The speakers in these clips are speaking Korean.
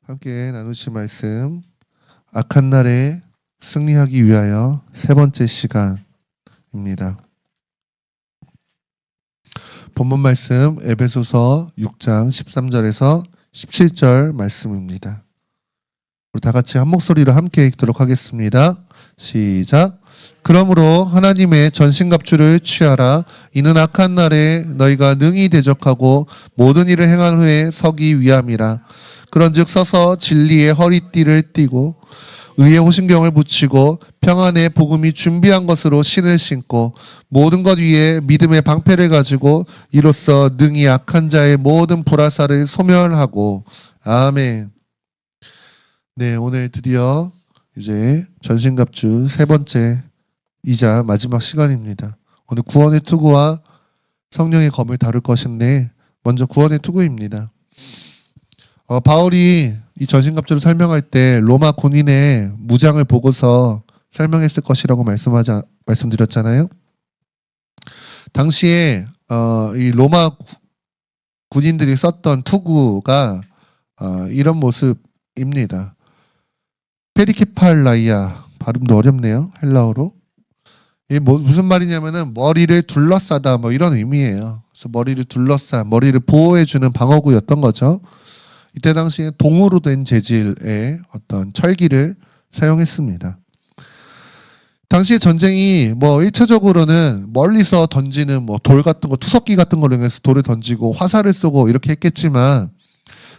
함께 나누실 말씀 악한 날에 승리하기 위하여 세 번째 시간입니다. 본문 말씀 에베소서 6장 13절에서 17절 말씀입니다. 우리 다 같이 한 목소리로 함께 읽도록 하겠습니다. 시작. 그러므로 하나님의 전신갑주를 취하라. 이는 악한 날에 너희가 능히 대적하고 모든 일을 행한 후에 서기 위함이라. 그런즉 서서 진리의 허리띠를 띠고 의의 호신경을 붙이고 평안의 복음이 준비한 것으로 신을 신고 모든 것 위에 믿음의 방패를 가지고 이로써 능히 악한 자의 모든 불화살을 소멸하고. 아멘. 네, 오늘 드디어 이제 전신갑주 세 번째 이자 마지막 시간입니다. 오늘 구원의 투구와 성령의 검을 다룰 것인데 먼저 구원의 투구입니다. 바울이 이 전신갑주를 설명할 때 로마 군인의 무장을 보고서 설명했을 것이라고 말씀드렸잖아요. 당시에 이 로마 군인들이 썼던 투구가 이런 모습입니다. 페리케팔라이아, 발음도 어렵네요. 헬라어로. 이게 무슨 말이냐면은 머리를 둘러싸다 이런 의미예요. 그래서 머리를 머리를 보호해주는 방어구였던 거죠. 이때 당시에 동으로 된 재질의 어떤 철기를 사용했습니다. 당시에 전쟁이 1차적으로는 멀리서 던지는 돌 같은 거, 투석기 같은 걸로 해서 돌을 던지고 화살을 쏘고 이렇게 했겠지만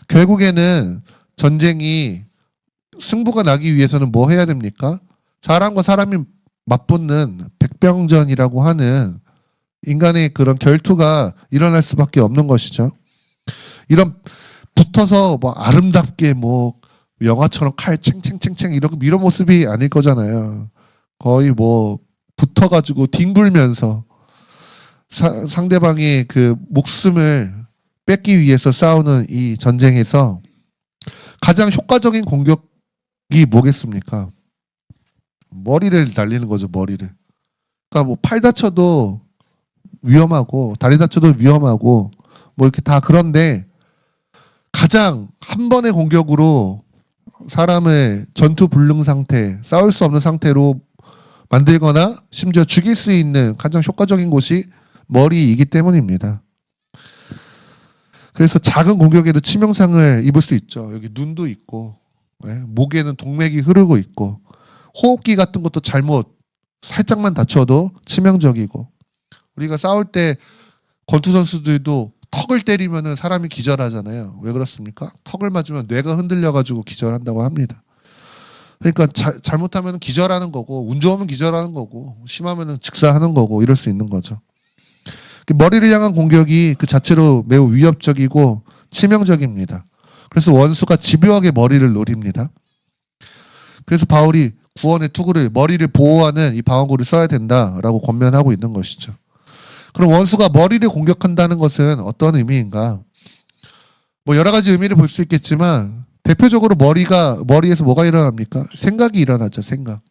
결국에는 전쟁이 승부가 나기 위해서는 뭐 해야 됩니까? 사람과 사람이 맞붙는 백병전이라고 하는 인간의 그런 결투가 일어날 수밖에 없는 것이죠. 이런 붙어서 아름답게 영화처럼 칼 챙챙챙챙 이런 모습이 아닐 거잖아요. 거의 붙어가지고 뒹굴면서 상대방의 그 목숨을 뺏기 위해서 싸우는 이 전쟁에서 가장 효과적인 공격이 뭐겠습니까? 머리를 날리는 거죠, 머리를. 그러니까 팔 다쳐도 위험하고 다리 다쳐도 위험하고 이렇게 다 그런데 가장 한 번의 공격으로 사람을 전투 불능 상태, 싸울 수 없는 상태로 만들거나 심지어 죽일 수 있는 가장 효과적인 곳이 머리이기 때문입니다. 그래서 작은 공격에도 치명상을 입을 수 있죠. 여기 눈도 있고, 목에는 동맥이 흐르고 있고, 호흡기 같은 것도 잘못 살짝만 다쳐도 치명적이고, 우리가 싸울 때 권투 선수들도 턱을 때리면 사람이 기절하잖아요. 왜 그렇습니까? 턱을 맞으면 뇌가 흔들려가지고 기절한다고 합니다. 그러니까 잘못하면 기절하는 거고, 운 좋으면 기절하는 거고, 심하면 즉사하는 거고, 이럴 수 있는 거죠. 머리를 향한 공격이 그 자체로 매우 위협적이고 치명적입니다. 그래서 원수가 집요하게 머리를 노립니다. 그래서 바울이 구원의 투구를, 머리를 보호하는 이 방어구를 써야 된다라고 권면하고 있는 것이죠. 그럼 원수가 머리를 공격한다는 것은 어떤 의미인가? 여러 가지 의미를 볼 수 있겠지만 대표적으로 머리에서 뭐가 일어납니까? 생각이 일어나죠. 생각.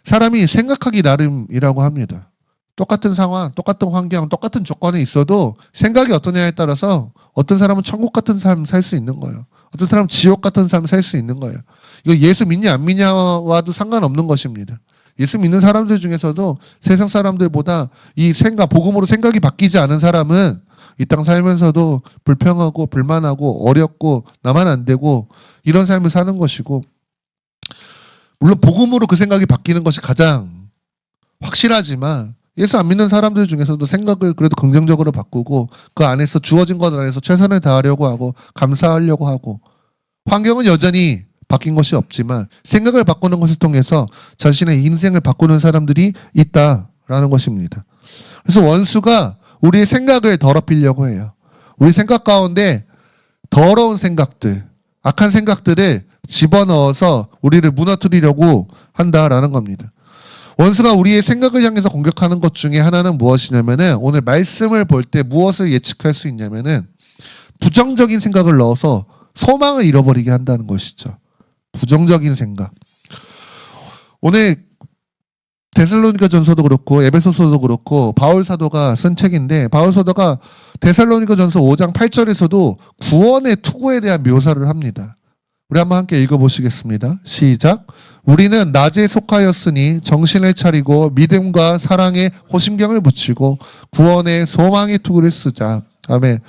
사람이 생각하기 나름이라고 합니다. 똑같은 상황, 똑같은 환경, 똑같은 조건에 있어도 생각이 어떠냐에 따라서 어떤 사람은 천국 같은 삶 살 수 있는 거예요. 어떤 사람은 지옥 같은 삶 살 수 있는 거예요. 이거 예수 믿냐 안 믿냐와도 상관없는 것입니다. 예수 믿는 사람들 중에서도 세상 사람들보다 이 복음으로 생각이 바뀌지 않은 사람은 이 땅 살면서도 불평하고 불만하고 어렵고 나만 안 되고 이런 삶을 사는 것이고, 물론 복음으로 그 생각이 바뀌는 것이 가장 확실하지만 예수 안 믿는 사람들 중에서도 생각을 그래도 긍정적으로 바꾸고 그 안에서 주어진 것 안에서 최선을 다하려고 하고 감사하려고 하고, 환경은 여전히 바뀐 것이 없지만 생각을 바꾸는 것을 통해서 자신의 인생을 바꾸는 사람들이 있다라는 것입니다. 그래서 원수가 우리의 생각을 더럽히려고 해요. 우리 생각 가운데 더러운 생각들, 악한 생각들을 집어넣어서 우리를 무너뜨리려고 한다라는 겁니다. 원수가 우리의 생각을 향해서 공격하는 것 중에 하나는 무엇이냐면은, 오늘 말씀을 볼 때 무엇을 예측할 수 있냐면은 부정적인 생각을 넣어서 소망을 잃어버리게 한다는 것이죠. 부정적인 생각. 오늘 데살로니가 전서도 그렇고 에베소서도 그렇고 바울 사도가 쓴 책인데, 바울 사도가 데살로니가 전서 5장 8절에서도 구원의 투구에 대한 묘사를 합니다. 우리 한번 함께 읽어보시겠습니다. 시작. 우리는 낮에 속하였으니 정신을 차리고 믿음과 사랑에 호심경을 붙이고 구원의 소망의 투구를 쓰자. 아멘.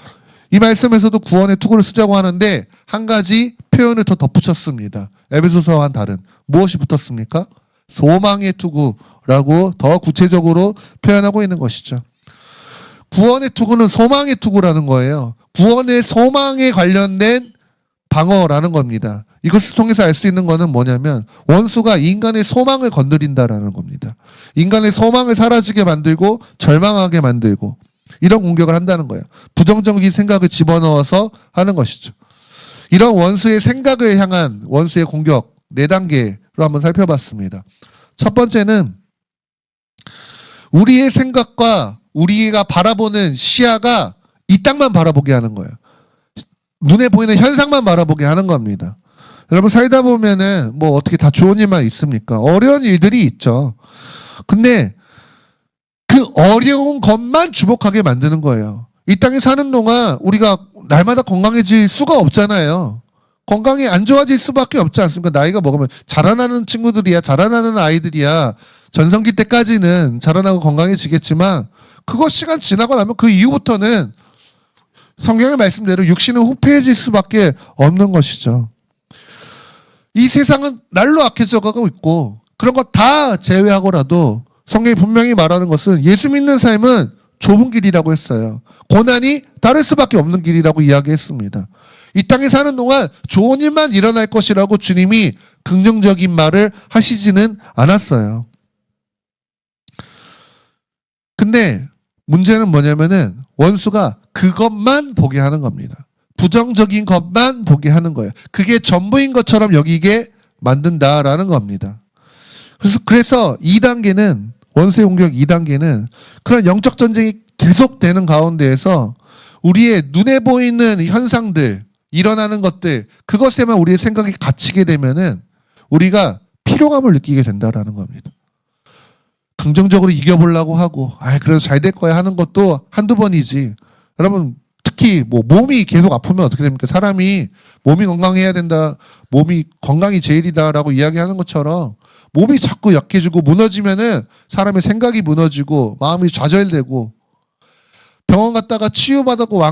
이 말씀에서도 구원의 투구를 쓰자고 하는데 한 가지 표현을 더 덧붙였습니다. 에베소서와는 다른. 무엇이 붙었습니까? 소망의 투구라고 더 구체적으로 표현하고 있는 것이죠. 구원의 투구는 소망의 투구라는 거예요. 구원의 소망에 관련된 방어라는 겁니다. 이것을 통해서 알 수 있는 것은 뭐냐면 원수가 인간의 소망을 건드린다라는 겁니다. 인간의 소망을 사라지게 만들고 절망하게 만들고 이런 공격을 한다는 거예요. 부정적인 생각을 집어넣어서 하는 것이죠. 이런 원수의 생각을 향한 원수의 공격 4단계로 한번 살펴봤습니다. 첫 번째는 우리의 생각과 우리가 바라보는 시야가 이 땅만 바라보게 하는 거예요. 눈에 보이는 현상만 바라보게 하는 겁니다. 여러분 살다 보면은 뭐 어떻게 다 좋은 일만 있습니까? 어려운 일들이 있죠. 근데 그 어려운 것만 주목하게 만드는 거예요. 이 땅에 사는 동안 우리가 날마다 건강해질 수가 없잖아요. 건강이 안 좋아질 수밖에 없지 않습니까? 나이가 먹으면 자라나는 친구들이야, 자라나는 아이들이야. 전성기 때까지는 자라나고 건강해지겠지만 그거 시간 지나고 나면 그 이후부터는 성경의 말씀대로 육신은 후패해질 수밖에 없는 것이죠. 이 세상은 날로 악해져 가고 있고 그런 거 다 제외하고라도 성경이 분명히 말하는 것은 예수 믿는 삶은 좁은 길이라고 했어요. 고난이 다를 수밖에 없는 길이라고 이야기했습니다. 이 땅에 사는 동안 좋은 일만 일어날 것이라고 주님이 긍정적인 말을 하시지는 않았어요. 근데 문제는 뭐냐면은 원수가 그것만 보게 하는 겁니다. 부정적인 것만 보게 하는 거예요. 그게 전부인 것처럼 여기게 만든다라는 겁니다. 그래서 2단계는 원수의 공격 2단계는 그런 영적 전쟁이 계속되는 가운데에서 우리의 눈에 보이는 현상들, 일어나는 것들, 그것에만 우리의 생각이 갇히게 되면은 우리가 피로감을 느끼게 된다라는 겁니다. 긍정적으로 이겨보려고 하고, 그래도 잘 될 거야 하는 것도 한두 번이지. 여러분, 특히 뭐 몸이 계속 아프면 어떻게 됩니까? 사람이 몸이 건강해야 된다, 몸이 건강이 제일이다라고 이야기하는 것처럼 몸이 자꾸 약해지고 무너지면은 사람의 생각이 무너지고 마음이 좌절되고 병원 갔다가 치유받았고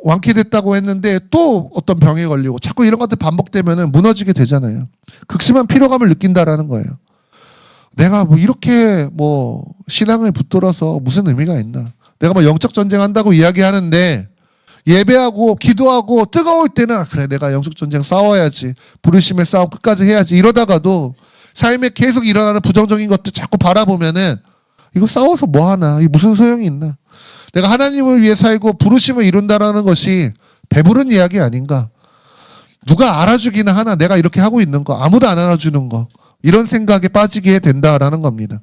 완쾌됐다고 했는데 또 어떤 병에 걸리고 자꾸 이런 것들 반복되면은 무너지게 되잖아요. 극심한 피로감을 느낀다라는 거예요. 내가 뭐 이렇게 뭐 신앙을 붙들어서 무슨 의미가 있나? 내가 뭐 영적 전쟁 한다고 이야기하는데 예배하고 기도하고 뜨거울 때는 그래 내가 영적 전쟁 싸워야지, 부르심의 싸움 끝까지 해야지 이러다가도 삶에 계속 일어나는 부정적인 것들 자꾸 바라보면은 이거 싸워서 뭐 하나? 이게 무슨 소용이 있나? 내가 하나님을 위해 살고 부르심을 이룬다라는 것이 배부른 이야기 아닌가? 누가 알아주기나 하나? 내가 이렇게 하고 있는 거 아무도 안 알아주는 거 이런 생각에 빠지게 된다라는 겁니다.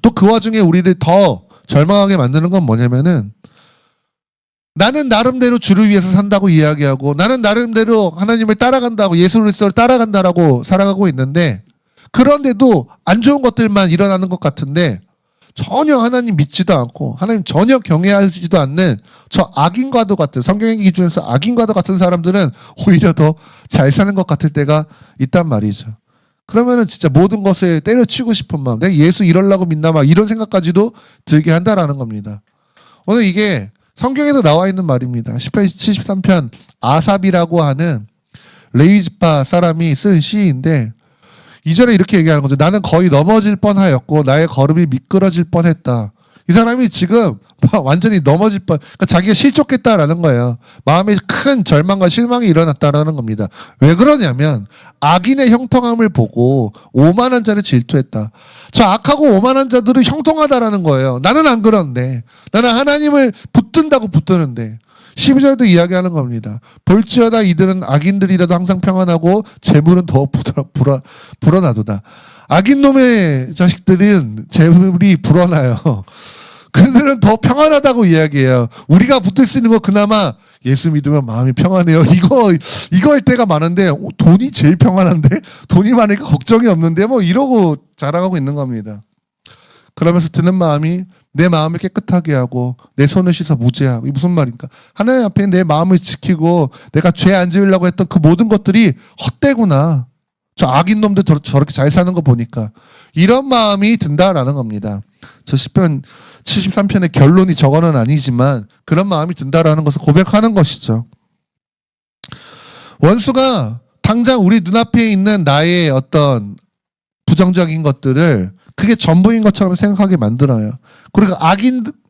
또 그 와중에 우리를 더 절망하게 만드는 건 뭐냐면은 나는 나름대로 주를 위해서 산다고 이야기하고 나는 나름대로 하나님을 따라간다고 예수 그리스도를 따라간다라고 살아가고 있는데 그런데도 안 좋은 것들만 일어나는 것 같은데 전혀 하나님 믿지도 않고 하나님 전혀 경외하지도 않는 저 악인과도 같은 성경의 기준에서 악인과도 같은 사람들은 오히려 더 잘 사는 것 같을 때가 있단 말이죠. 그러면은 진짜 모든 것을 때려치우고 싶은 마음, 내가 예수 이러려고 믿나 막 이런 생각까지도 들게 한다라는 겁니다. 오늘 이게 성경에도 나와 있는 말입니다. 시편 73편 아삽이라고 하는 레위지파 사람이 쓴 시인데 2절에 이렇게 얘기하는 거죠. 나는 거의 넘어질 뻔하였고 나의 걸음이 미끄러질 뻔했다. 이 사람이 지금 완전히 넘어질 뻔, 그러니까 자기가 실족했다라는 거예요. 마음에 큰 절망과 실망이 일어났다라는 겁니다. 왜 그러냐면 악인의 형통함을 보고 오만한 자를 질투했다. 저 악하고 오만한 자들은 형통하다라는 거예요. 나는 안 그런데, 나는 하나님을 붙든다고 붙드는데. 12절도 이야기하는 겁니다. 볼지어다 이들은 악인들이라도 항상 평안하고 재물은 더 불어나도다. 악인 놈의 자식들은 재물이 불어나요. 그들은 더 평안하다고 이야기해요. 우리가 붙을 수 있는 거 그나마 예수 믿으면 마음이 평안해요. 이거일 때가 많은데 돈이 제일 평안한데, 돈이 많으니까 걱정이 없는데 뭐 이러고 자랑하고 있는 겁니다. 그러면서 드는 마음이 내 마음을 깨끗하게 하고 내 손을 씻어 무죄하고. 이게 무슨 말입니까? 하나님 앞에 내 마음을 지키고 내가 죄 안 지으려고 했던 그 모든 것들이 헛되구나. 저 악인 놈들 저렇게 잘 사는 거 보니까. 이런 마음이 든다라는 겁니다. 저 시편 73편의 결론이 저거는 아니지만 그런 마음이 든다라는 것을 고백하는 것이죠. 원수가 당장 우리 눈앞에 있는 나의 어떤 부정적인 것들을 그게 전부인 것처럼 생각하게 만들어요. 그리고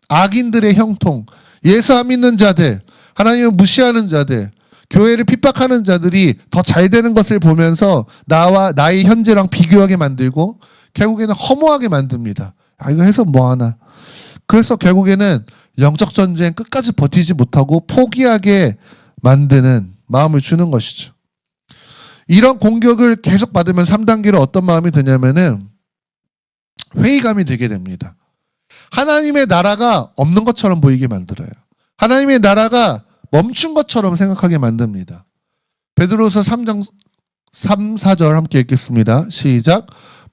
악인들의 형통, 예수 안 믿는 자들, 하나님을 무시하는 자들, 교회를 핍박하는 자들이 더 잘 되는 것을 보면서 나의 현재랑 비교하게 만들고 결국에는 허무하게 만듭니다. 아, 이거 해서 뭐하나. 그래서 결국에는 영적 전쟁 끝까지 버티지 못하고 포기하게 만드는 마음을 주는 것이죠. 이런 공격을 계속 받으면 3단계로 어떤 마음이 드냐면은 회의감이 들게 됩니다. 하나님의 나라가 없는 것처럼 보이게 만들어요. 하나님의 나라가 멈춘 것처럼 생각하게 만듭니다. 베드로서 3장 3, 4절 함께 읽겠습니다. 시작.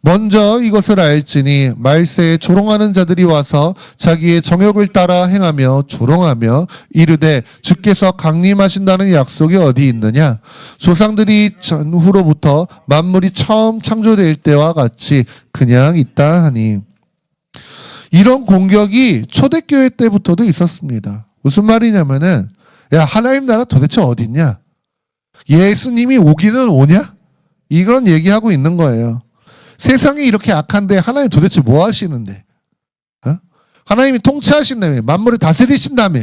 먼저 이것을 알지니 말세에 조롱하는 자들이 와서 자기의 정욕을 따라 행하며 조롱하며 이르되 주께서 강림하신다는 약속이 어디 있느냐. 조상들이 전후로부터 만물이 처음 창조될 때와 같이 그냥 있다 하니. 이런 공격이 초대교회 때부터도 있었습니다. 무슨 말이냐면은 야, 하나님 나라 도대체 어디 있냐? 예수님이 오기는 오냐? 이런 얘기하고 있는 거예요. 세상이 이렇게 악한데 하나님 도대체 뭐 하시는데? 어? 하나님이 통치하신다며. 만물을 다스리신다며.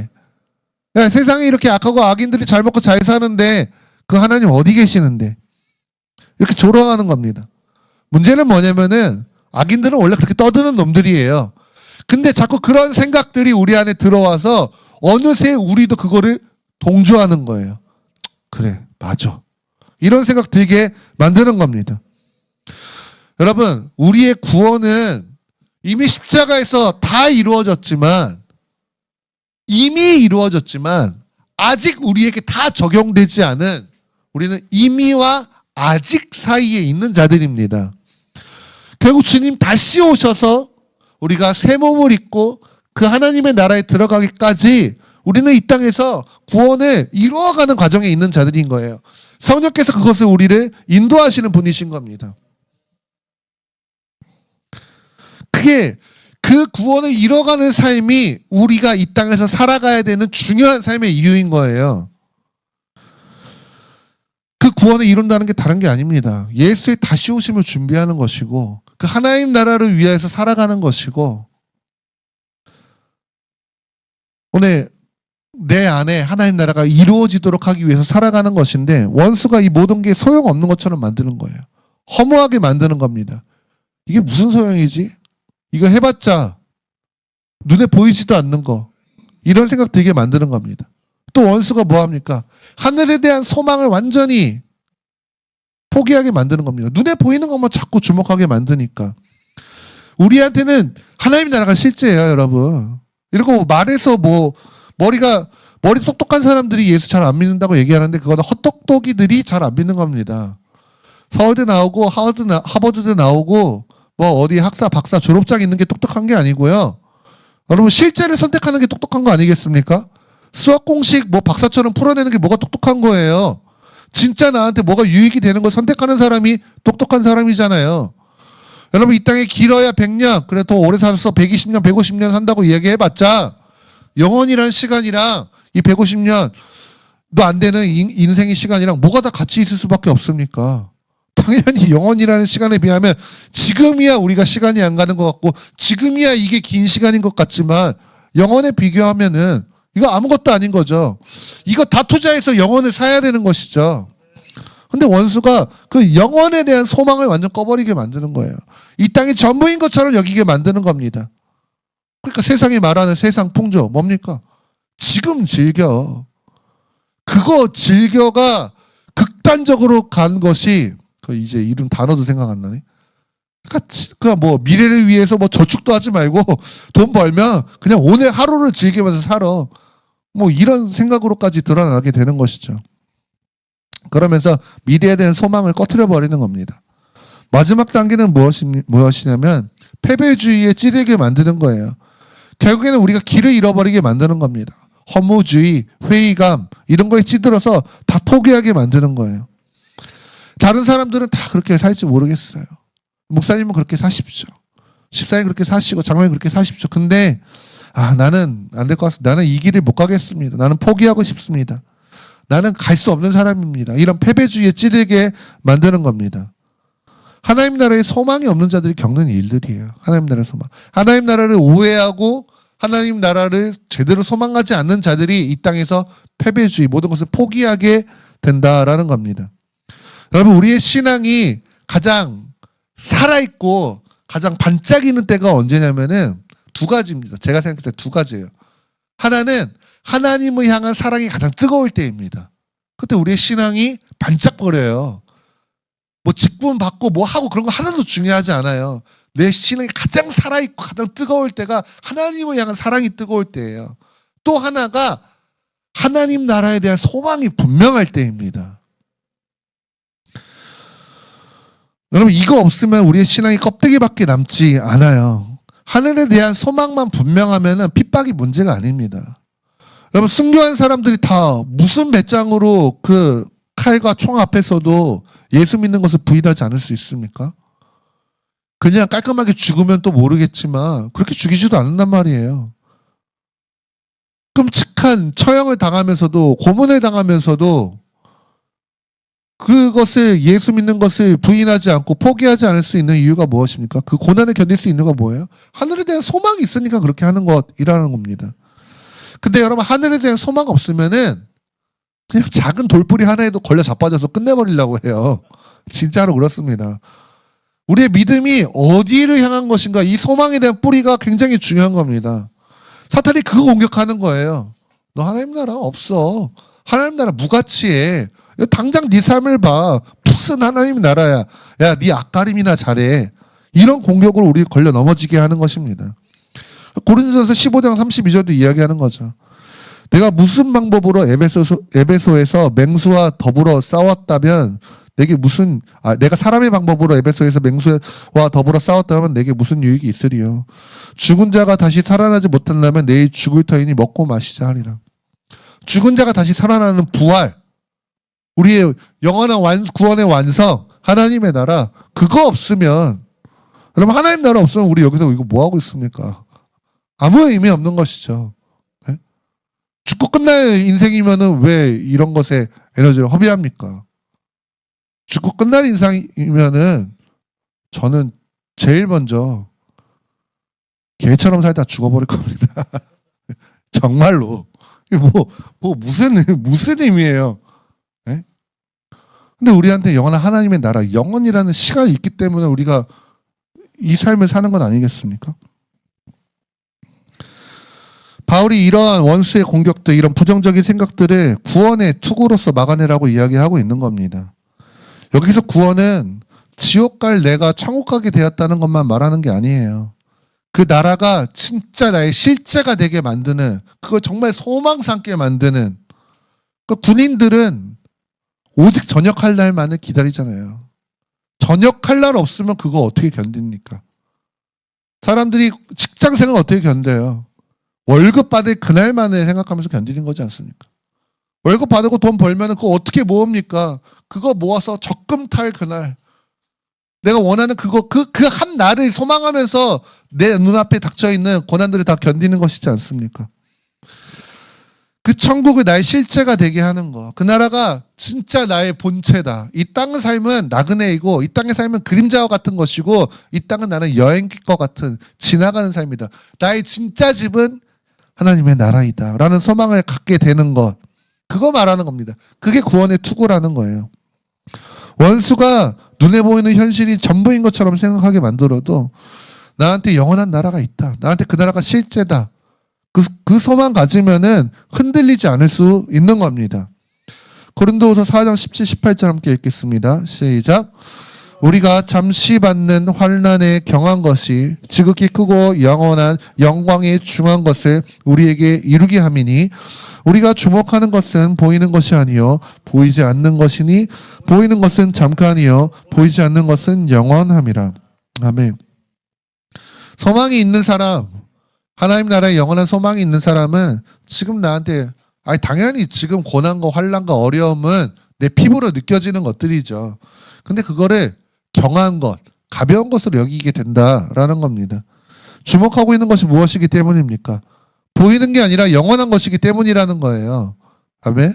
야, 세상이 이렇게 악하고 악인들이 잘 먹고 잘 사는데 그 하나님 어디 계시는데? 이렇게 조롱하는 겁니다. 문제는 뭐냐면은 악인들은 원래 그렇게 떠드는 놈들이에요. 근데 자꾸 그런 생각들이 우리 안에 들어와서 어느새 우리도 그거를 동조하는 거예요. 그래, 맞아. 이런 생각 들게 만드는 겁니다. 여러분, 우리의 구원은 이미 십자가에서 다 이루어졌지만 아직 우리에게 다 적용되지 않은 우리는 이미와 아직 사이에 있는 자들입니다. 결국 주님 다시 오셔서 우리가 새 몸을 입고 그 하나님의 나라에 들어가기까지 우리는 이 땅에서 구원을 이루어가는 과정에 있는 자들인 거예요. 성령께서 그것을 우리를 인도하시는 분이신 겁니다. 그게 그 구원을 이뤄가는 삶이 우리가 이 땅에서 살아가야 되는 중요한 삶의 이유인 거예요. 그 구원을 이룬다는 게 다른 게 아닙니다. 예수의 다시 오심을 준비하는 것이고 그 하나님 나라를 위해서 살아가는 것이고 오늘 내 안에 하나님 나라가 이루어지도록 하기 위해서 살아가는 것인데 원수가 이 모든 게 소용없는 것처럼 만드는 거예요. 허무하게 만드는 겁니다. 이게 무슨 소용이지? 이거 해봤자 눈에 보이지도 않는 거. 이런 생각 들게 만드는 겁니다. 또 원수가 뭐합니까? 하늘에 대한 소망을 완전히 포기하게 만드는 겁니다. 눈에 보이는 것만 자꾸 주목하게 만드니까. 우리한테는 하나님 나라가 실제예요, 여러분. 이렇게 뭐 말해서 머리 똑똑한 사람들이 예수 잘 안 믿는다고 얘기하는데 그거는 헛똑똑이들이 잘 안 믿는 겁니다. 서울대 나오고 하버드대 나오고 뭐 어디 학사 박사 졸업장 있는 게 똑똑한 게 아니고요. 여러분 실제를 선택하는 게 똑똑한 거 아니겠습니까? 수학 공식 뭐 박사처럼 풀어내는 게 뭐가 똑똑한 거예요. 진짜 나한테 뭐가 유익이 되는 걸 선택하는 사람이 똑똑한 사람이잖아요. 여러분 이 땅에 길어야 100년 그래 더 오래 살아서 120년 150년 산다고 이야기해봤자 영원이라는 시간이랑 이 150년도 안 되는 인생의 시간이랑 뭐가 다 같이 있을 수밖에 없습니까? 당연히 영원이라는 시간에 비하면 지금이야 우리가 시간이 안 가는 것 같고 지금이야 이게 긴 시간인 것 같지만 영원에 비교하면은 이거 아무것도 아닌 거죠. 이거 다 투자해서 영원을 사야 되는 것이죠. 근데 원수가 그 영원에 대한 소망을 완전 꺼버리게 만드는 거예요. 이 땅이 전부인 것처럼 여기게 만드는 겁니다. 그러니까 세상이 말하는 세상 풍조 뭡니까? 지금 즐겨. 그거 즐겨가 극단적으로 간 것이 그 이제 이름 단어도 생각 안 나네. 그러니까 뭐 미래를 위해서 뭐 저축도 하지 말고 돈 벌면 그냥 오늘 하루를 즐기면서 살아. 뭐 이런 생각으로까지 드러나게 되는 것이죠. 그러면서 미래에 대한 소망을 꺼트려 버리는 겁니다. 마지막 단계는 무엇이냐면 패배주의에 찌들게 만드는 거예요. 결국에는 우리가 길을 잃어버리게 만드는 겁니다. 허무주의, 회의감 이런 거에 찌들어서 다 포기하게 만드는 거예요. 다른 사람들은 다 그렇게 살지 모르겠어요. 목사님은 그렇게 사십시오. 집사님 그렇게 사시고 장로님 그렇게 사십시오. 근데 나는 안 될 것 같습니다. 나는 이 길을 못 가겠습니다. 나는 포기하고 싶습니다. 나는 갈 수 없는 사람입니다. 이런 패배주의에 찌들게 만드는 겁니다. 하나님 나라에 소망이 없는 자들이 겪는 일들이에요. 하나님 나라의 소망. 하나님 나라를 오해하고 하나님 나라를 제대로 소망하지 않는 자들이 이 땅에서 패배주의 모든 것을 포기하게 된다라는 겁니다. 여러분 우리의 신앙이 가장 살아있고 가장 반짝이는 때가 언제냐면은 두 가지입니다. 제가 생각했을 때 두 가지예요. 하나는 하나님을 향한 사랑이 가장 뜨거울 때입니다. 그때 우리의 신앙이 반짝거려요. 뭐 직분 받고 뭐 하고 그런 거 하나도 중요하지 않아요. 내 신앙이 가장 살아있고 가장 뜨거울 때가 하나님을 향한 사랑이 뜨거울 때예요. 또 하나가 하나님 나라에 대한 소망이 분명할 때입니다. 여러분 이거 없으면 우리의 신앙이 껍데기밖에 남지 않아요. 하늘에 대한 소망만 분명하면 핍박이 문제가 아닙니다. 여러분 순교한 사람들이 다 무슨 배짱으로 그 칼과 총 앞에서도 예수 믿는 것을 부인하지 않을 수 있습니까? 그냥 깔끔하게 죽으면 또 모르겠지만 그렇게 죽이지도 않는단 말이에요. 끔찍한 처형을 당하면서도 고문을 당하면서도 그것을 예수 믿는 것을 부인하지 않고 포기하지 않을 수 있는 이유가 무엇입니까? 그 고난을 견딜 수 있는 건 뭐예요? 하늘에 대한 소망이 있으니까 그렇게 하는 것이라는 겁니다. 근데 여러분 하늘에 대한 소망 없으면은 그냥 작은 돌뿌리 하나에도 걸려 자빠져서 끝내버리려고 해요. 진짜로 그렇습니다. 우리의 믿음이 어디를 향한 것인가 이 소망에 대한 뿌리가 굉장히 중요한 겁니다. 사탄이 그거 공격하는 거예요. 너 하나님 나라 없어. 하나님 나라 무가치해. 당장 네 삶을 봐. 무슨 하나님 나라야. 야, 네 앞가림이나 잘해. 이런 공격으로 우리 걸려 넘어지게 하는 것입니다. 고린도전서 15장 32절도 이야기하는 거죠. 내가 무슨 방법으로 에베소에서 맹수와 더불어 싸웠다면 내게 무슨 내가 사람의 방법으로 에베소에서 맹수와 더불어 싸웠다면 내게 무슨 유익이 있으리요. 죽은 자가 다시 살아나지 못한다면 내일 죽을 터이니 먹고 마시자 하리라. 죽은 자가 다시 살아나는 부활, 우리의 영원한 구원의 완성, 하나님의 나라, 그거 없으면 여러분 하나님 나라 없으면 우리 여기서 이거 뭐 하고 있습니까? 아무 의미 없는 것이죠. 네? 죽고 끝날 인생이면은 왜 이런 것에 에너지를 허비합니까? 죽고 끝날 인생이면은 저는 제일 먼저 개처럼 살다 죽어버릴 겁니다. 정말로. 무슨 의미예요? 네? 근데 우리한테 영원한 하나님의 나라, 영원이라는 시간이 있기 때문에 우리가 이 삶을 사는 건 아니겠습니까? 바울이 이러한 원수의 공격들, 이런 부정적인 생각들을 구원의 투구로서 막아내라고 이야기하고 있는 겁니다. 여기서 구원은 지옥 갈 내가 천국 가게 되었다는 것만 말하는 게 아니에요. 그 나라가 진짜 나의 실제가 되게 만드는, 그걸 정말 소망 삼게 만드는, 그 군인들은 오직 전역할 날만을 기다리잖아요. 전역할 날 없으면 그거 어떻게 견딥니까? 사람들이 직장 생활 어떻게 견뎌요? 월급 받을 그날만을 생각하면서 견디는 거지 않습니까? 월급 받고 돈 벌면 그거 어떻게 모읍니까? 그거 모아서 적금 탈 그날, 내가 원하는 그거 그 한 날을 소망하면서 내 눈앞에 닥쳐있는 고난들을 다 견디는 것이지 않습니까? 그 천국을 나의 실제가 되게 하는 거, 그 나라가 진짜 나의 본체다. 이 땅의 삶은 나그네이고, 이 땅의 삶은 그림자와 같은 것이고, 이 땅은 나는 여행객과 같은 지나가는 삶이다. 나의 진짜 집은 하나님의 나라이다 라는 소망을 갖게 되는 것, 그거 말하는 겁니다. 그게 구원의 투구라는 거예요. 원수가 눈에 보이는 현실이 전부인 것처럼 생각하게 만들어도 나한테 영원한 나라가 있다, 나한테 그 나라가 실제다, 그 소망 가지면은 흔들리지 않을 수 있는 겁니다. 고린도후서 4장 17, 18절 함께 읽겠습니다. 시작. 우리가 잠시 받는 환난에 경한 것이 지극히 크고 영원한 영광에 중한 것을 우리에게 이루게 함이니, 우리가 주목하는 것은 보이는 것이 아니요 보이지 않는 것이니, 보이는 것은 잠깐이요 보이지 않는 것은 영원함이라. 아멘. 소망이 있는 사람, 하나님 나라의 영원한 소망이 있는 사람은 지금 나한테 당연히 지금 고난과 환난과 어려움은 내 피부로 느껴지는 것들이죠. 근데 그거를 경한 것, 가벼운 것으로 여기게 된다라는 겁니다. 주목하고 있는 것이 무엇이기 때문입니까? 보이는 게 아니라 영원한 것이기 때문이라는 거예요. 아멘?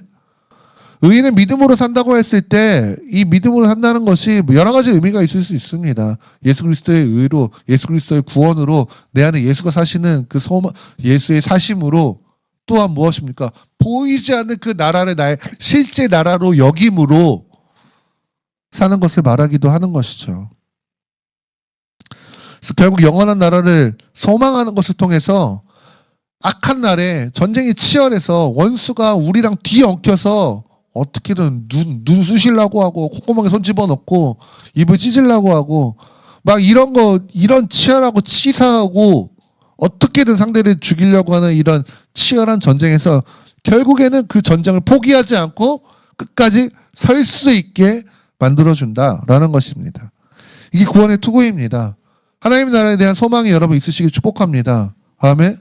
의인은 믿음으로 산다고 했을 때 이 믿음으로 산다는 것이 여러 가지 의미가 있을 수 있습니다. 예수 그리스도의 의로, 예수 그리스도의 구원으로 내 안에 예수가 사시는 그 예수의 사심으로 또한 무엇입니까? 보이지 않는 그 나라를 나의 실제 나라로 여김으로 사는 것을 말하기도 하는 것이죠. 그래서 결국 영원한 나라를 소망하는 것을 통해서 악한 날에 전쟁이 치열해서 원수가 우리랑 뒤엉켜서 어떻게든 눈 쑤시려고 하고 콧구멍에 손 집어넣고 입을 찢으려고 하고 막 이런 치열하고 치사하고 어떻게든 상대를 죽이려고 하는 이런 치열한 전쟁에서 결국에는 그 전쟁을 포기하지 않고 끝까지 설 수 있게 만들어준다라는 것입니다. 이게 구원의 투구입니다. 하나님 나라에 대한 소망이 여러분 있으시길 축복합니다. 아멘.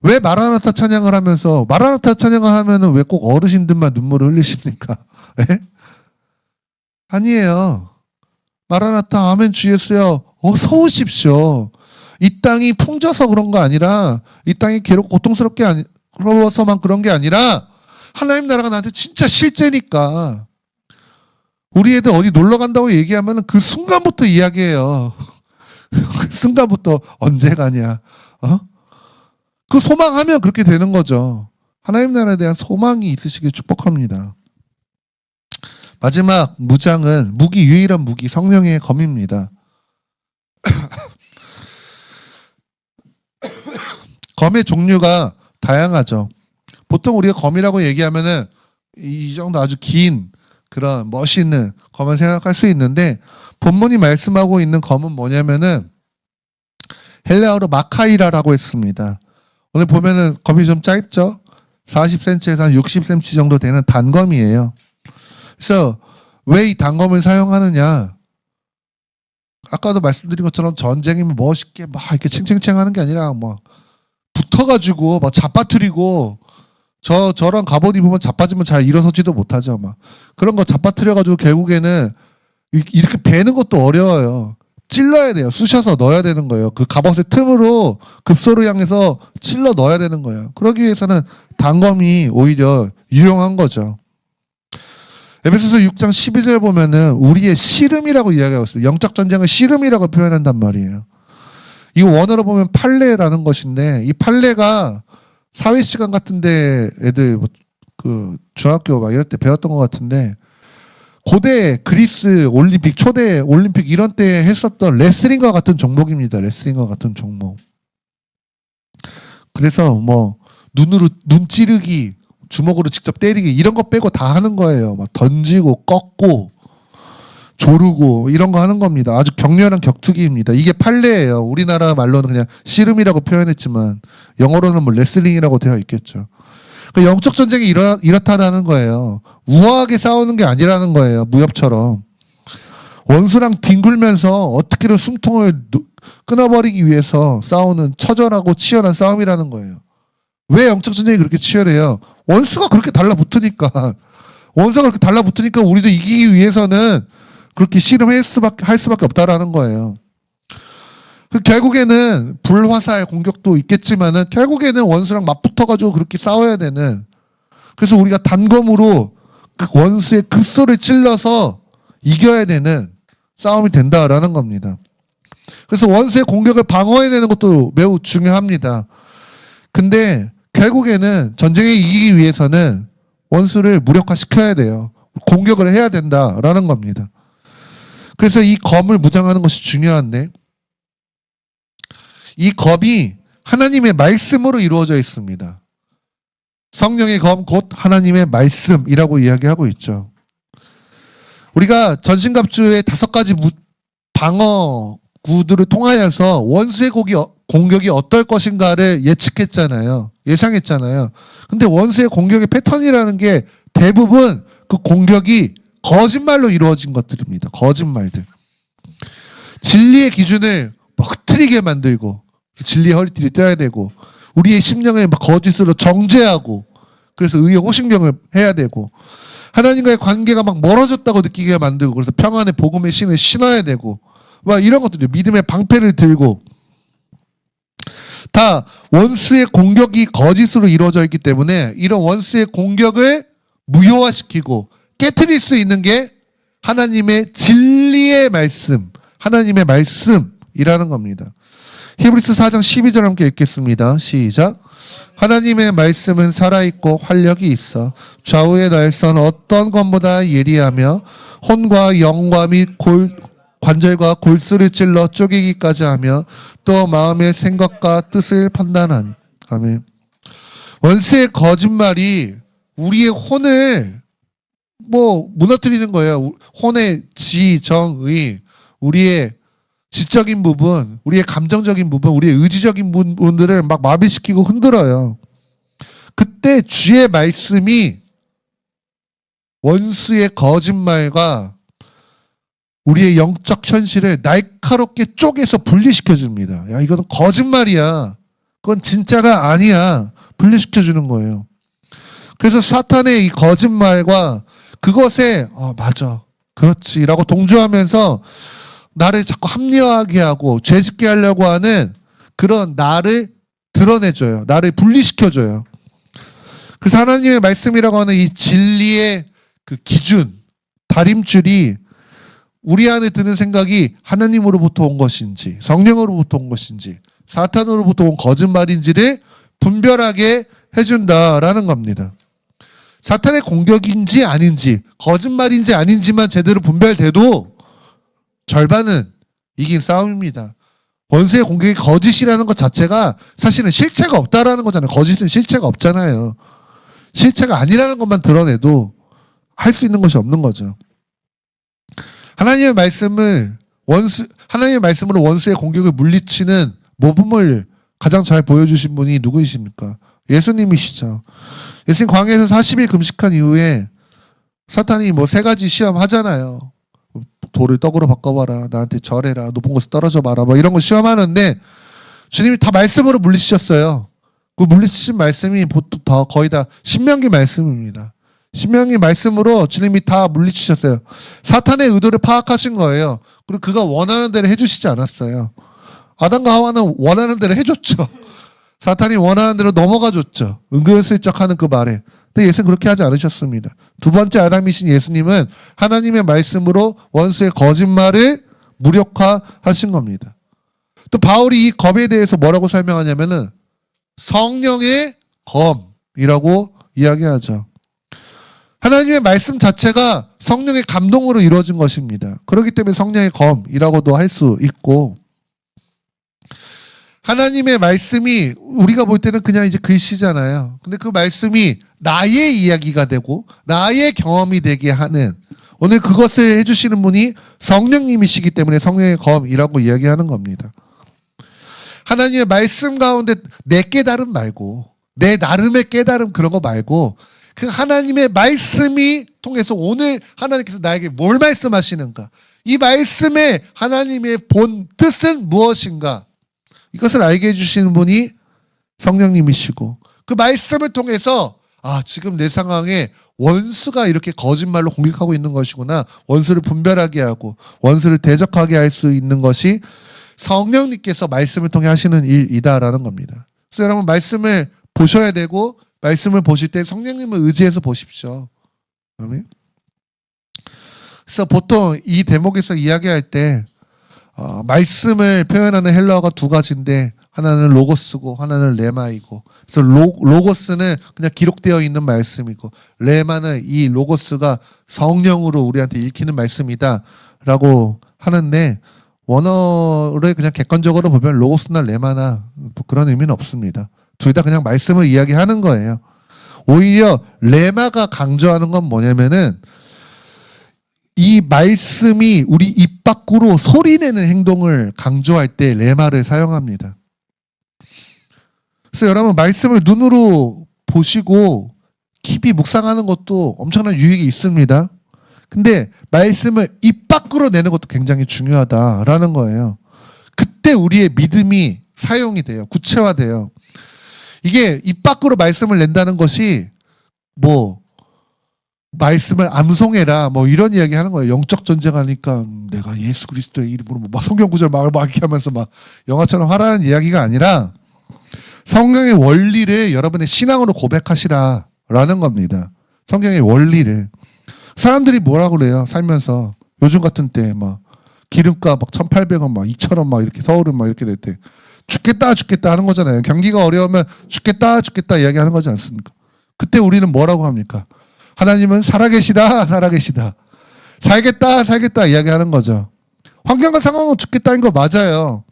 왜 마라나타 찬양을 하면서 마라나타 찬양을 하면은 왜 꼭 어르신들만 눈물을 흘리십니까? 예? 아니에요. 마라나타 아멘 주 예수여 어서 오십시오. 이 땅이 풍져서 그런 거 아니라 이 땅이 괴롭고 고통스러워서만 그런 게 아니라 하나님 나라가 나한테 진짜 실제니까 우리 애들 어디 놀러 간다고 얘기하면 그 순간부터 이야기해요. 그 순간부터 언제 가냐? 그 소망하면 그렇게 되는 거죠. 하나님 나라에 대한 소망이 있으시길 축복합니다. 마지막 무장은 유일한 무기 성령의 검입니다. 검의 종류가 다양하죠. 보통 우리가 검이라고 얘기하면은 이 정도 아주 긴 그런 멋있는 검을 생각할 수 있는데 본문이 말씀하고 있는 검은 뭐냐면은 헬라어로 마카이라라고 했습니다. 오늘 보면은 검이 좀 짧죠? 40cm에서 한 60cm 정도 되는 단검이에요. 그래서 왜 이 단검을 사용하느냐? 아까도 말씀드린 것처럼 전쟁이면 멋있게 막 이렇게 챙챙챙 하는 게 아니라 뭐 붙어가지고 막 잡아뜨리고 저런 갑옷 입으면 자빠지면 잘 일어서지도 못하죠. 막 그런 거 잡아뜨려가지고 결국에는 이렇게 베는 것도 어려워요. 찔러야 돼요. 쑤셔서 넣어야 되는 거예요. 그 갑옷의 틈으로 급소를 향해서 찔러 넣어야 되는 거예요. 그러기 위해서는 단검이 오히려 유용한 거죠. 에베소서 6장 12절 보면은 우리의 씨름이라고 이야기하고 있어요. 영적 전쟁을 씨름이라고 표현한단 말이에요. 이 원어로 보면 팔레라는 것인데 이 팔레가 사회 시간 같은데 애들 그 중학교 막 이럴 때 배웠던 것 같은데 고대 그리스 올림픽 초대 올림픽 이런 때 했었던 레슬링과 같은 종목입니다. 레슬링과 같은 종목. 그래서 뭐 눈 찌르기, 주먹으로 직접 때리기 이런 거 빼고 다 하는 거예요. 막 던지고 꺾고 조르고 이런 거 하는 겁니다. 아주 격렬한 격투기입니다. 이게 팔레예요. 우리나라 말로는 그냥 씨름이라고 표현했지만 영어로는 뭐 레슬링이라고 되어 있겠죠. 그러니까 영적 전쟁이 이렇다라는 거예요. 우아하게 싸우는 게 아니라는 거예요. 무협처럼. 원수랑 뒹굴면서 어떻게든 숨통을 끊어버리기 위해서 싸우는 처절하고 치열한 싸움이라는 거예요. 왜 영적 전쟁이 그렇게 치열해요? 원수가 그렇게 달라붙으니까. 원수가 그렇게 달라붙으니까 우리도 이기기 위해서는 그렇게 씨름할 수밖에 없다라는 거예요. 결국에는 불화살 공격도 있겠지만은 결국에는 원수랑 맞붙어가지고 그렇게 싸워야 되는. 그래서 우리가 단검으로 그 원수의 급소를 찔러서 이겨야 되는 싸움이 된다라는 겁니다. 그래서 원수의 공격을 방어해내는 것도 매우 중요합니다. 근데 결국에는 전쟁에 이기기 위해서는 원수를 무력화시켜야 돼요. 공격을 해야 된다라는 겁니다. 그래서 이 검을 무장하는 것이 중요한데 이 검이 하나님의 말씀으로 이루어져 있습니다. 성령의 검 곧 하나님의 말씀이라고 이야기하고 있죠. 우리가 전신갑주의 5가지 방어구들을 통하여서 원수의 공격이 어떨 것인가를 예측했잖아요. 예상했잖아요. 근데 원수의 공격의 패턴이라는 게 대부분 그 공격이 거짓말로 이루어진 것들입니다. 거짓말들. 진리의 기준을 흐트러 깨트리게 만들고 진리의 허리띠를 떼야 되고 우리의 심령을 막 거짓으로 정죄하고 그래서 의의 호신경을 해야 되고 하나님과의 관계가 막 멀어졌다고 느끼게 만들고 그래서 평안의 복음의 신을 신어야 되고 막 이런 것들이 믿음의 방패를 들고 다 원수의 공격이 거짓으로 이루어져 있기 때문에 이런 원수의 공격을 무효화시키고 깨트릴 수 있는 게 하나님의 진리의 말씀, 하나님의 말씀이라는 겁니다. 히브리서 4장 12절 함께 읽겠습니다. 시작. 하나님의 말씀은 살아있고 활력이 있어 좌우의 날선 어떤 것보다 예리하며 혼과 영과 및 관절과 골수를 찔러 쪼개기까지 하며 또 마음의 생각과 뜻을 판단하니. 아멘. 원수의 거짓말이 우리의 혼을 무너뜨리는 거예요. 혼의 지, 정, 의, 우리의 지적인 부분, 우리의 감정적인 부분, 우리의 의지적인 부분들을 막 마비시키고 흔들어요. 그때 주의 말씀이 원수의 거짓말과 우리의 영적 현실을 날카롭게 쪼개서 분리시켜줍니다. 야, 이거는 거짓말이야. 그건 진짜가 아니야. 분리시켜주는 거예요. 그래서 사탄의 이 거짓말과 그것에 맞아, 그렇지라고 동조하면서 나를 자꾸 합리화하게 하고 죄짓게 하려고 하는 그런 나를 드러내줘요. 나를 분리시켜줘요. 그래서 하나님의 말씀이라고 하는 이 진리의 그 기준, 다림줄이 우리 안에 드는 생각이 하나님으로부터 온 것인지 성령으로부터 온 것인지 사탄으로부터 온 거짓말인지를 분별하게 해준다라는 겁니다. 사탄의 공격인지 아닌지 거짓말인지 아닌지만 제대로 분별돼도 절반은 이긴 싸움입니다. 원수의 공격이 거짓이라는 것 자체가 사실은 실체가 없다라는 거잖아요. 거짓은 실체가 없잖아요. 실체가 아니라는 것만 드러내도 할 수 있는 것이 없는 거죠. 하나님의 말씀으로 원수의 공격을 물리치는 모범을 가장 잘 보여주신 분이 누구이십니까? 예수님이시죠. 예수님 광야에서 40일 금식한 이후에 사탄이 3가지 시험 하잖아요. 돌을 떡으로 바꿔봐라. 나한테 절해라. 높은 곳에 떨어져 봐라. 이런 거 시험하는데 주님이 다 말씀으로 물리치셨어요. 그 물리치신 말씀이 보통 거의 다 신명기 말씀입니다. 신명기 말씀으로 주님이 다 물리치셨어요. 사탄의 의도를 파악하신 거예요. 그리고 그가 원하는 대로 해주시지 않았어요. 아담과 하와는 원하는 대로 해줬죠. 사탄이 원하는 대로 넘어가줬죠. 은근슬쩍 하는 그 말에. 근데 예수는 그렇게 하지 않으셨습니다. 두 번째 아담이신 예수님은 하나님의 말씀으로 원수의 거짓말을 무력화하신 겁니다. 또 바울이 이 검에 대해서 뭐라고 설명하냐면은 성령의 검이라고 이야기하죠. 하나님의 말씀 자체가 성령의 감동으로 이루어진 것입니다. 그렇기 때문에 성령의 검이라고도 할 수 있고 하나님의 말씀이 우리가 볼 때는 그냥 이제 글씨잖아요. 근데 그 말씀이 나의 이야기가 되고 나의 경험이 되게 하는 오늘 그것을 해주시는 분이 성령님이시기 때문에 성령의 검이라고 이야기하는 겁니다. 하나님의 말씀 가운데 내 깨달음 말고 내 나름의 깨달음 그런 거 말고 그 하나님의 말씀이 통해서 오늘 하나님께서 나에게 뭘 말씀하시는가 이 말씀의 하나님의 본 뜻은 무엇인가 이것을 알게 해주시는 분이 성령님이시고 그 말씀을 통해서 지금 내 상황에 원수가 이렇게 거짓말로 공격하고 있는 것이구나. 원수를 분별하게 하고 원수를 대적하게 할 수 있는 것이 성령님께서 말씀을 통해 하시는 일이다라는 겁니다. 그래서 여러분 말씀을 보셔야 되고 말씀을 보실 때 성령님을 의지해서 보십시오. 아멘. 그래서 보통 이 대목에서 이야기할 때 말씀을 표현하는 헬라어가 2가지인데 하나는 로고스고 하나는 레마이고 그래서 로고스는 그냥 기록되어 있는 말씀이고 레마는 이 로고스가 성령으로 우리한테 읽히는 말씀이다 라고 하는데 원어를 그냥 객관적으로 보면 로고스나 레마나 그런 의미는 없습니다. 둘 다 그냥 말씀을 이야기하는 거예요. 오히려 레마가 강조하는 건 뭐냐면은 이 말씀이 우리 입 밖으로 소리내는 행동을 강조할 때 레마를 사용합니다. 그래서 여러분 말씀을 눈으로 보시고 깊이 묵상하는 것도 엄청난 유익이 있습니다. 근데 말씀을 입 밖으로 내는 것도 굉장히 중요하다라는 거예요. 그때 그때 우리의 믿음이 사용이 돼요. 구체화돼요. 이게 입 밖으로 말씀을 낸다는 것이 뭐 말씀을 암송해라 뭐 이런 이야기 하는 거예요. 영적 전쟁하니까 내가 예수 그리스도의 이름으로 막 성경 구절 막 이렇게 하면서 막 영화처럼 하라는 이야기가 아니라 성경의 원리를 여러분의 신앙으로 고백하시라라는 겁니다. 성경의 원리를. 사람들이 뭐라고 그래요? 살면서 요즘 같은 때 막 기름값 막 1,800원 막 2,000원 막 이렇게 서울은 막 이렇게 될 때 죽겠다 죽겠다 하는 거잖아요. 경기가 어려우면 죽겠다 죽겠다 이야기하는 거지 않습니까? 그때 우리는 뭐라고 합니까? 하나님은 살아계시다 살아계시다 살겠다 살겠다 이야기하는 거죠. 환경과 상황은 죽겠다는 거 맞아요.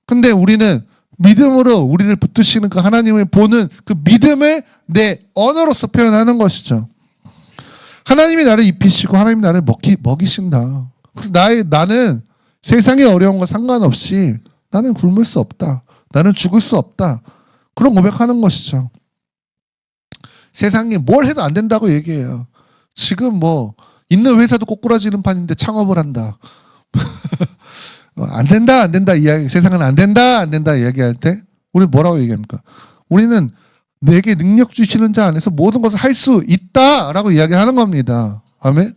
근데 우리는 믿음으로 우리를 붙드시는 그 하나님을 보는 그 믿음을 내 언어로서 표현하는 것이죠. 하나님이 나를 입히시고 하나님이 나를 먹이신다. 그래서 나는 세상의 어려운 거 상관없이 나는 굶을 수 없다. 나는 죽을 수 없다. 그런 고백하는 것이죠. 세상이 뭘 해도 안 된다고 얘기해요. 지금 뭐 있는 회사도 꼬꾸라지는 판인데 창업을 한다. 안 된다 이야기. 세상은 안 된다 이야기할 때 우리 뭐라고 얘기합니까? 우리는 내게 능력 주시는 자 안에서 모든 것을 할 수 있다라고 이야기하는 겁니다. 아멘.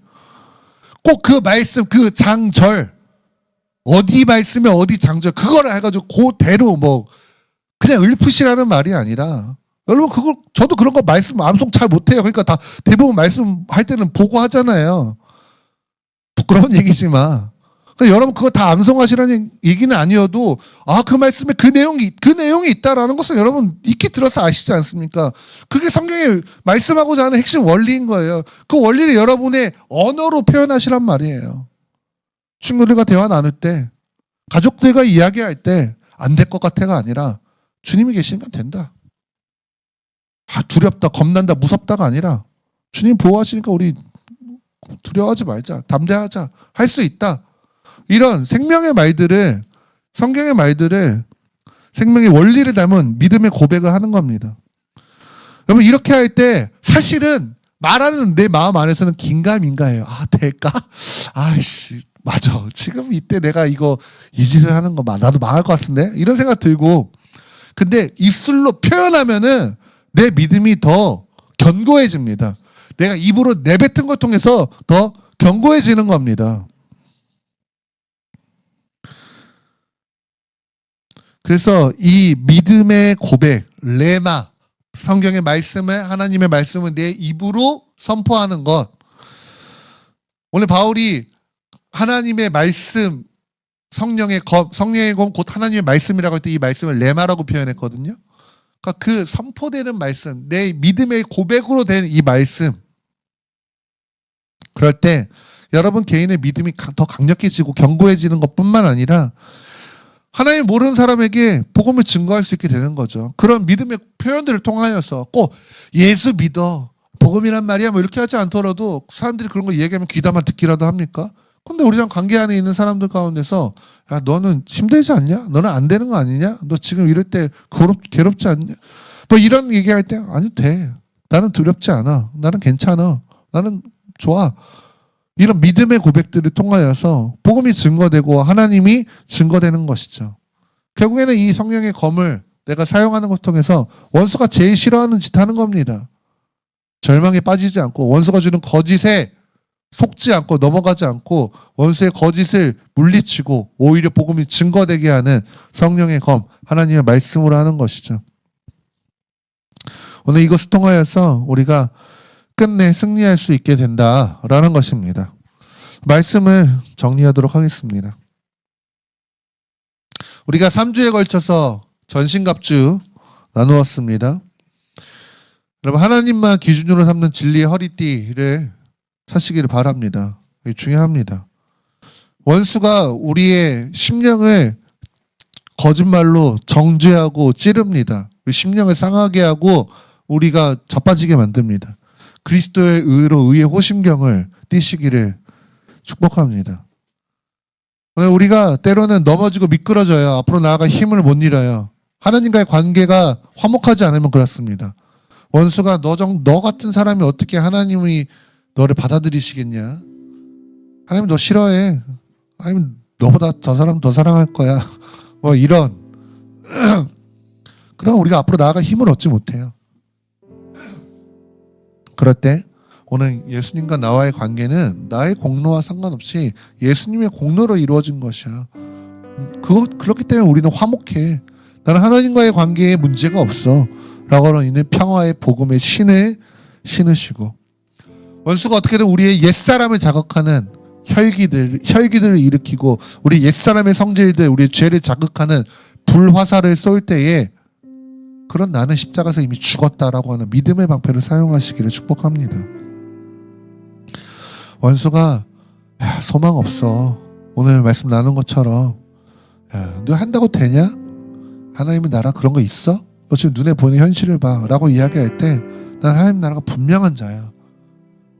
꼭 그 말씀 그 장절 어디 말씀에 어디 장절 그거를 해가지고 그대로 뭐 그냥 읊으시라는 말이 아니라 여러분 그걸 저도 그런 거 말씀 암송 잘 못해요. 그러니까 다 대부분 말씀할 때는 보고 하잖아요. 부끄러운 얘기지만 그러니까 여러분 그거 다 암송하시라는 얘기는 아니어도 그 말씀에 그 내용이 있다라는 것을 여러분 익히 들어서 아시지 않습니까? 그게 성경에 말씀하고자 하는 핵심 원리인 거예요. 그 원리를 여러분의 언어로 표현하시란 말이에요. 친구들과 대화 나눌 때 가족들과 이야기할 때 안 될 것 같아가 아니라 주님이 계시니까 된다. 두렵다 겁난다 무섭다가 아니라 주님 보호하시니까 우리 두려워하지 말자 담대하자 할 수 있다. 이런 생명의 말들을 성경의 말들을 생명의 원리를 담은 믿음의 고백을 하는 겁니다. 여러분 이렇게 할 때 사실은 말하는 내 마음 안에서는 긴가민가해요. 될까? 아이씨 맞아. 지금 이때 내가 이 짓을 하는 거 나도 망할 것 같은데 이런 생각 들고 근데 입술로 표현하면은 내 믿음이 더 견고해집니다. 내가 입으로 내뱉은 것 통해서 더 견고해지는 겁니다. 그래서 이 믿음의 고백, 레마, 성경의 말씀을 하나님의 말씀을 내 입으로 선포하는 것. 오늘 바울이 하나님의 말씀, 성령의 검 곧 하나님의 말씀이라고 할 때 이 말씀을 레마라고 표현했거든요. 그러니까 그 선포되는 말씀, 내 믿음의 고백으로 된 이 말씀. 그럴 때 여러분 개인의 믿음이 더 강력해지고 견고해지는 것뿐만 아니라 하나님 모르는 사람에게 복음을 증거할 수 있게 되는 거죠. 그런 믿음의 표현들을 통하여서 꼭 예수 믿어 복음이란 말이야 뭐 이렇게 하지 않더라도 사람들이 그런 거 얘기하면 귀담아 듣기라도 합니까? 근데 우리랑 관계 안에 있는 사람들 가운데서 야 너는 힘들지 않냐? 너는 안 되는 거 아니냐? 너 지금 이럴 때 괴롭지 않냐? 뭐 이런 얘기할 때 아니 돼. 나는 두렵지 않아. 나는 괜찮아. 나는 좋아. 이런 믿음의 고백들을 통하여서 복음이 증거되고 하나님이 증거되는 것이죠. 결국에는 이 성령의 검을 내가 사용하는 것을 통해서 원수가 제일 싫어하는 짓 하는 겁니다. 절망에 빠지지 않고 원수가 주는 거짓에 속지 않고 넘어가지 않고 원수의 거짓을 물리치고 오히려 복음이 증거되게 하는 성령의 검, 하나님의 말씀으로 하는 것이죠. 오늘 이것을 통하여서 우리가 끝내 승리할 수 있게 된다라는 것입니다. 말씀을 정리하도록 하겠습니다. 우리가 3주에 걸쳐서 전신갑주 나누었습니다. 여러분 하나님만 기준으로 삼는 진리의 허리띠를 사시기를 바랍니다. 이게 중요합니다. 원수가 우리의 심령을 거짓말로 정죄하고 찌릅니다. 우리 심령을 상하게 하고 우리가 자빠지게 만듭니다. 그리스도의 의로 의의 호심경을 띠시기를 축복합니다. 우리가 때로는 넘어지고 미끄러져요. 앞으로 나아갈 힘을 못 잃어요. 하나님과의 관계가 화목하지 않으면 그렇습니다. 원수가 너 같은 사람이 어떻게 하나님이 너를 받아들이시겠냐? 하나님 너 싫어해. 하나님 너보다 저 사람 더 사랑할 거야. 뭐 이런 그럼 우리가 앞으로 나아갈 힘을 얻지 못해요. 그럴 때 오늘 예수님과 나와의 관계는 나의 공로와 상관없이 예수님의 공로로 이루어진 것이야. 그렇기 때문에 우리는 화목해. 나는 하나님과의 관계에 문제가 없어 라고 하는 이는 평화의 복음의 신을 신으시고, 원수가 어떻게든 우리의 옛사람을 자극하는 혈기들을 일으키고 우리 옛사람의 성질들, 우리의 죄를 자극하는 불화살을 쏠 때에 그런 나는 십자가에서 이미 죽었다라고 하는 믿음의 방패를 사용하시기를 축복합니다. 원수가 소망 없어. 오늘 말씀 나눈 것처럼 너 한다고 되냐? 하나님의 나라 그런 거 있어? 너 지금 눈에 보이는 현실을 봐 라고 이야기할 때 난 하나님 나라가 분명한 자야.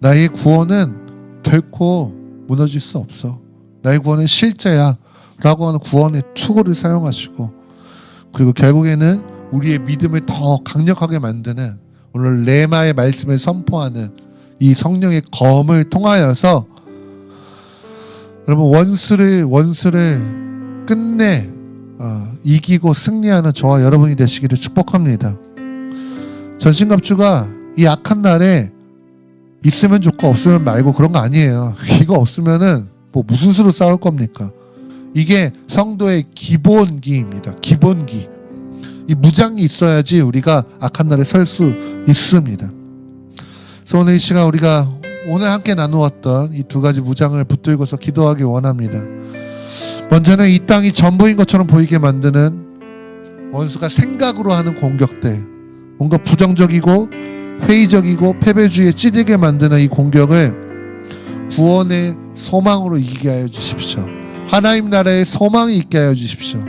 나의 구원은 결코 무너질 수 없어. 나의 구원은 실제야 라고 하는 구원의 투구를 사용하시고, 그리고 결국에는 우리의 믿음을 더 강력하게 만드는 오늘 레마의 말씀을 선포하는 이 성령의 검을 통하여서 여러분 원수를 끝내 이기고 승리하는 저와 여러분이 되시기를 축복합니다. 전신갑주가 이 악한 날에 있으면 좋고 없으면 말고 그런 거 아니에요. 이거 없으면은 뭐 무슨 수로 싸울 겁니까? 이게 성도의 기본기입니다. 기본기. 이 무장이 있어야지 우리가 악한 날에 설 수 있습니다. 그래서 오늘 이 시간 우리가 오늘 함께 나누었던 이 두 가지 무장을 붙들고서 기도하기 원합니다. 먼저는 이 땅이 전부인 것처럼 보이게 만드는 원수가 생각으로 하는 공격들, 뭔가 부정적이고 회의적이고 패배주의에 찌들게 만드는 이 공격을 구원의 소망으로 이기게 하여 주십시오. 하나님 나라의 소망이 있게 하여 주십시오.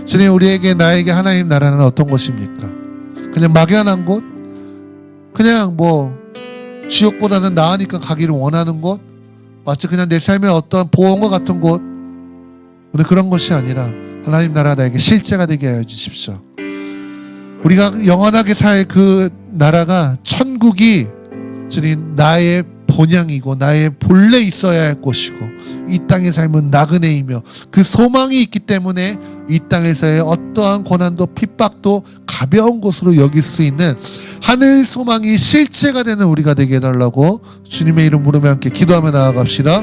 주님, 우리에게 나에게 하나님 나라는 어떤 것입니까? 그냥 막연한 곳? 그냥 뭐 지옥보다는 나으니까 가기를 원하는 곳? 마치 그냥 내 삶의 어떠한 보험과 같은 곳? 오늘 그런 것이 아니라 하나님 나라 나에게 실제가 되게 하여 주십시오. 우리가 영원하게 살 그 나라가 천국이 주님 나의 본향이고 나의 본래 있어야 할 곳이고, 이 땅의 삶은 나그네이며 그 소망이 있기 때문에 이 땅에서의 어떠한 고난도 핍박도 가벼운 것으로 여길 수 있는 하늘 소망이 실제가 되는 우리가 되게 해달라고 주님의 이름 부르며 함께 기도하며 나아갑시다.